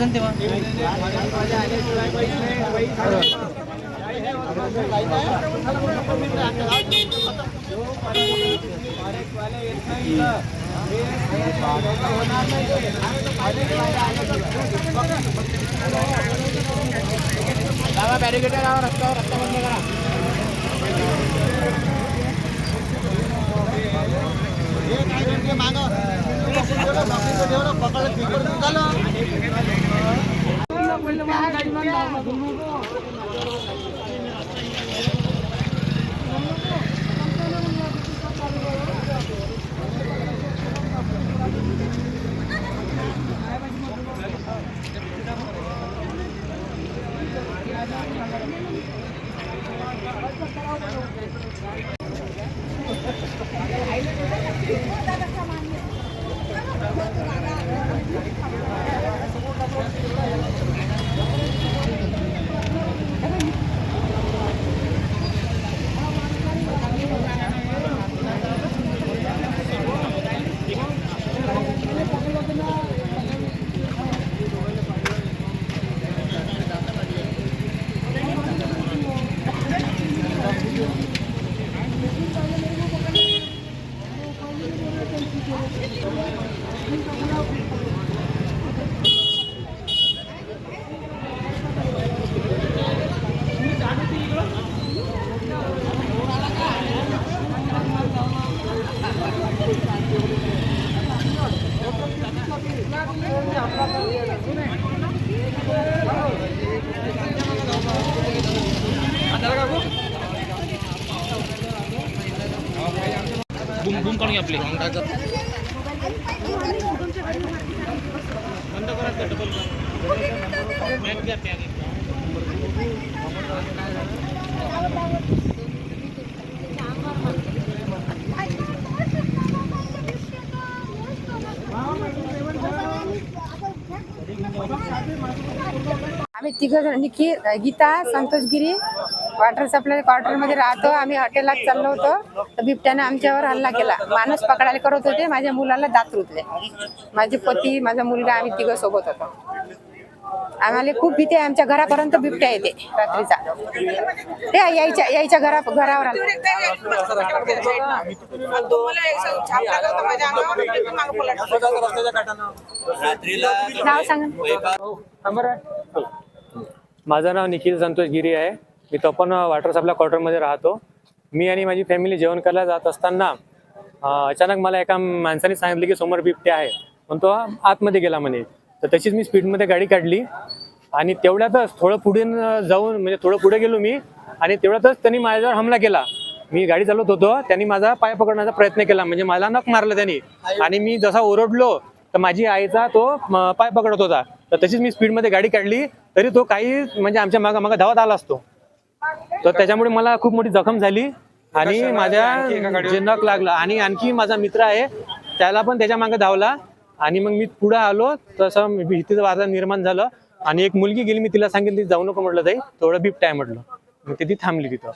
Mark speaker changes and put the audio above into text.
Speaker 1: असेल तेव्हा. बॅरिकेड लावा रस्त्यावर, रस्ता बंद करा. बूम बूम काढून आपले बंद करा डबल मॅच घ्या त्या
Speaker 2: आम्ही तिघं निखिल, गीता, संतोष गिरी वॉटर सप्लाय क्वार्टर मध्ये राहतो. आम्ही हॉटेलात चाललो होतो तर बिबट्याने आमच्यावर हल्ला केला. माणूस पकडायला करत होते, माझ्या मुलाला दात रुतले. माझे पती, माझा मुलगा, आम्ही तिघं सोबत होतो. आम्हाला खूप भीती आहे. आमच्या घरापर्यंत बिबट्या येते रात्रीचा. ते यायच्या घरावर आलं. नाव सांगा.
Speaker 3: माझं नाव निखिल संतोष गिरी आहे. मी तपन वॉटर सप्लाय क्वार्टरमध्ये राहतो. मी आणि माझी फॅमिली जेवण करायला जात असताना अचानक मला एका माणसाने सांगितले की समोर बिबट्या आहे, पण तो आतमध्ये गेला म्हणे. तर तशीच मी स्पीडमध्ये गाडी काढली आणि तेवढ्यातच थोडं पुढे जाऊन म्हणजे थोडं पुढे गेलो मी आणि तेवढ्यातच त्यांनी माझ्यावर हमला केला. मी गाडी चालवत होतो, त्यांनी माझा पाय पकडण्याचा प्रयत्न केला, म्हणजे मला नख मारलं त्यांनी. आणि मी जसा ओरडलो तर माझी आईचा तो पाय पकडत होता. तर तशीच मी स्पीडमध्ये गाडी काढली, तरी तो काही म्हणजे आमच्या मागं धावत आला असतो. तर त्याच्यामुळे मला खूप मोठी जखम झाली आणि माझ्या जे नख लागला. आणि आणखी माझा मित्र आहे, त्याला पण त्याच्या मागे धावला आणि मग मी पुढे आलो. तसं भीतीचं वातावरण निर्माण झालं आणि एक मुलगी गेली, मी तिला सांगितलं जाऊ नको म्हटलं, ताई थोडं बिबट्या आहे म्हटलं. मग ती थांबली तिथं.